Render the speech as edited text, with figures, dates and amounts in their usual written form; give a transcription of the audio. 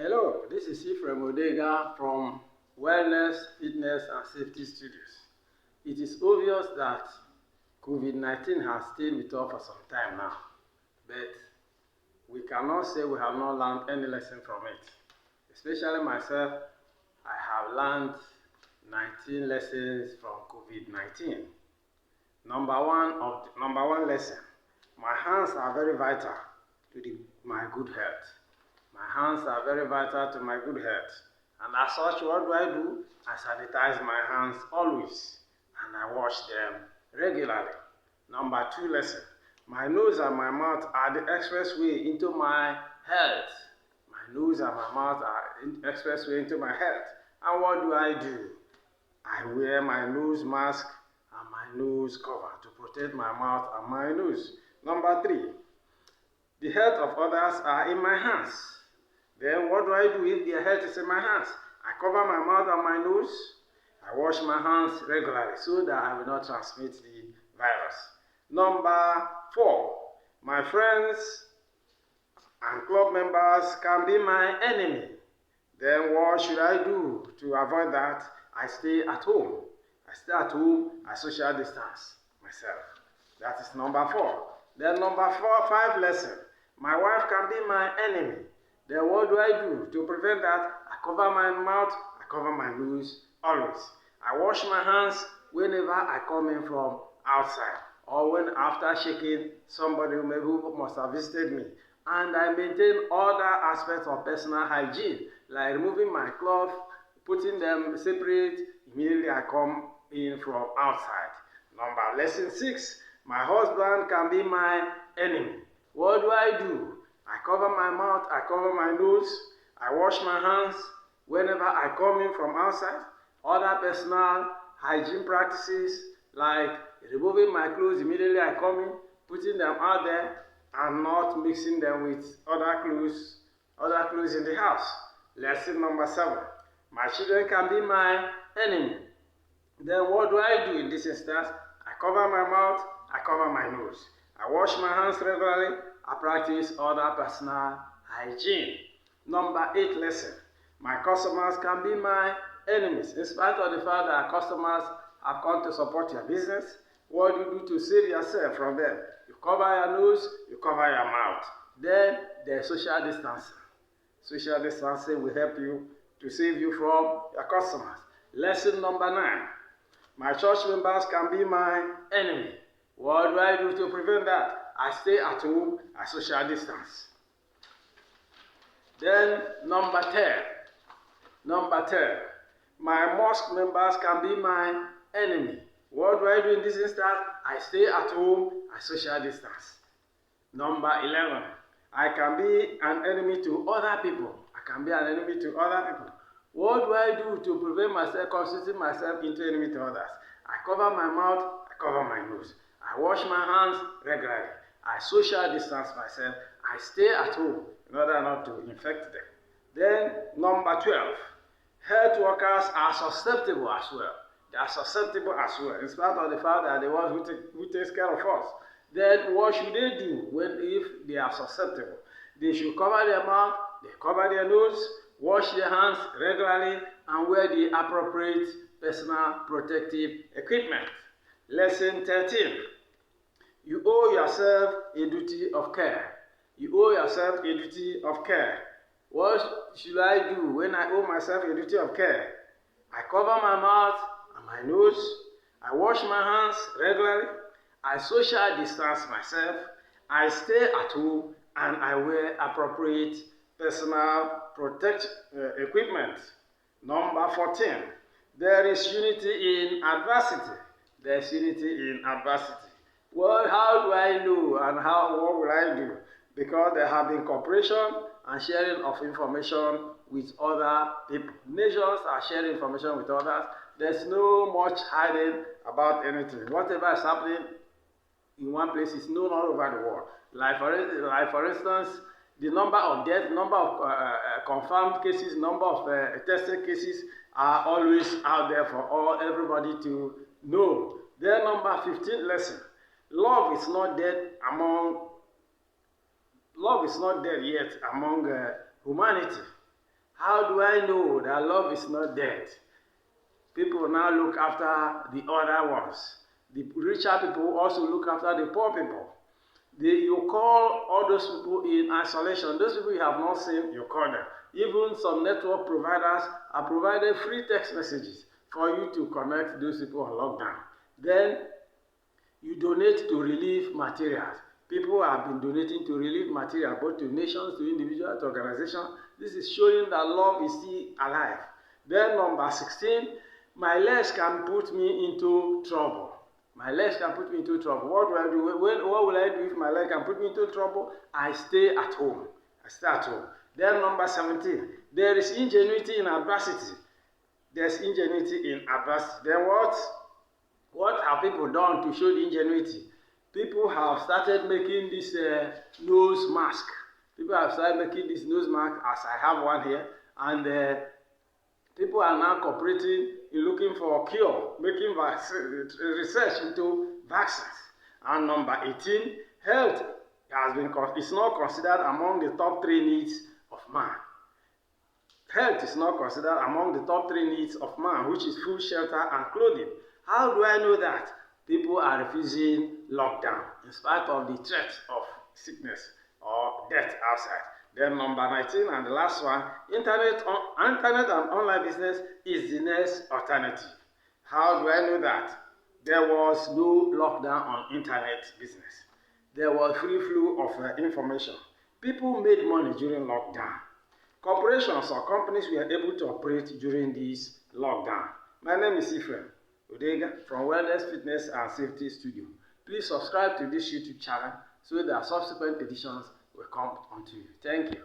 Hello, this is ephraimodeiga from Wellness, Fitness and Safety Studios. It is obvious that COVID-19 has stayed with us for some time now, but we cannot say we have not learned any lesson from it. Especially myself, I have learned 19 lessons from COVID-19. Number one lesson, my hands are very vital to my good health. My hands are very vital to my good health. And as such, what do? I sanitize my hands always, and I wash them regularly. Number two lesson, my nose and my mouth are the expressway into my health. My nose and my mouth are the expressway into my health. And what do? I wear my nose mask and my nose cover to protect my mouth and my nose. Number three, the health of others are in my hands. Then what do if their health is in my hands? I cover my mouth and my nose. I wash my hands regularly so that I will not transmit the virus. Number four, my friends and club members can be my enemy. Then what should I do to avoid that? I stay at home. I social distance myself. That is number four. Then number five lesson, my wife can be my enemy. Then what do to prevent that? I cover my mouth, I cover my nose always. I wash my hands whenever I come in from outside or when after shaking somebody who must have visited me. And I maintain other aspects of personal hygiene, like removing my clothes, putting them separate immediately I come in from outside. Lesson 6, my husband can be my enemy. What do? I cover my mouth, I cover my nose, I wash my hands whenever I come in from outside. Other personal hygiene practices like removing my clothes immediately I come in, putting them out there, and not mixing them with other clothes in the house. Lesson number 7, my children can be my enemy. Then what do in this instance? I cover my mouth, I cover my nose. I wash my hands regularly, I practice other personal hygiene. Number 8 lesson, my customers can be my enemies. In spite of the fact that customers have come to support your business, what do to save yourself from them? You cover your nose, you cover your mouth. Then there's social distancing. Social distancing will help you to save you from your customers. Lesson number 9, my church members can be my enemy. What do to prevent that? I stay at home, I social distance. Then number 10, my mosque members can be my enemy. What do in this instance? I stay at home, I social distance. Number 11, I can be an enemy to other people. What do to prevent myself constituting myself into enemy to others? I cover my mouth, I cover my nose. I wash my hands regularly. I social distance myself. I stay at home in order not to infect them. Then number 12, health workers are susceptible as well. They are susceptible as well, in spite of the fact that the ones who takes care of us. Then what should they do if they are susceptible? They should cover their mouth, they cover their nose, wash their hands regularly, and wear the appropriate personal protective equipment. Lesson 13. You owe yourself a duty of care. What should I do when I owe myself a duty of care? I cover my mouth and my nose. I wash my hands regularly. I social distance myself. I stay at home and I wear appropriate personal protective equipment. Number 14. There is unity in adversity. Well, how do I know and what will I do? Because there have been cooperation and sharing of information with other people. Nations are sharing information with others. There's no much hiding about anything. Whatever is happening in one place is known all over the world. Like for instance, the number of deaths, number of confirmed cases, number of tested cases are always out there for everybody to know. Then number 15 lesson. Love is not dead yet among humanity. How do I know that love is not dead? People now look after the other ones. The richer people also look after the poor people. You call all those people in isolation. Those people you have not seen, you call them. Even some network providers are providing free text messages for you to connect those people on lockdown. Then you donate to relief materials. People have been donating to relief material, both to nations, to individuals, to organizations. This is showing that love is still alive. Then number 16, my legs can put me into trouble. My legs can put me into trouble. What will I do? What will I do if my leg can put me into trouble? I stay at home. I stay at home. Then number 17, there is ingenuity in adversity. There's ingenuity in adversity. Then what have people done to show the ingenuity? People have started making this nose mask. People have started making this nose mask, as I have one here, and people are now cooperating in looking for a cure, making research into vaccines. And number 18, health is not considered among the top 3 needs of man. Health is not considered among the top 3 needs of man, which is food, shelter, and clothing. How do I know that? People are refusing lockdown in spite of the threat of sickness or death outside. Then number 19 and the last one, internet and online business is the next alternative. How do I know that? There was no lockdown on internet business. There was free flow of information. People made money during lockdown. Corporations or companies were able to operate during this lockdown. My name is ephraimodeiga from Wellness, Fitness and Safety Studio. Please subscribe to this YouTube channel so that subsequent editions will come onto you. Thank you.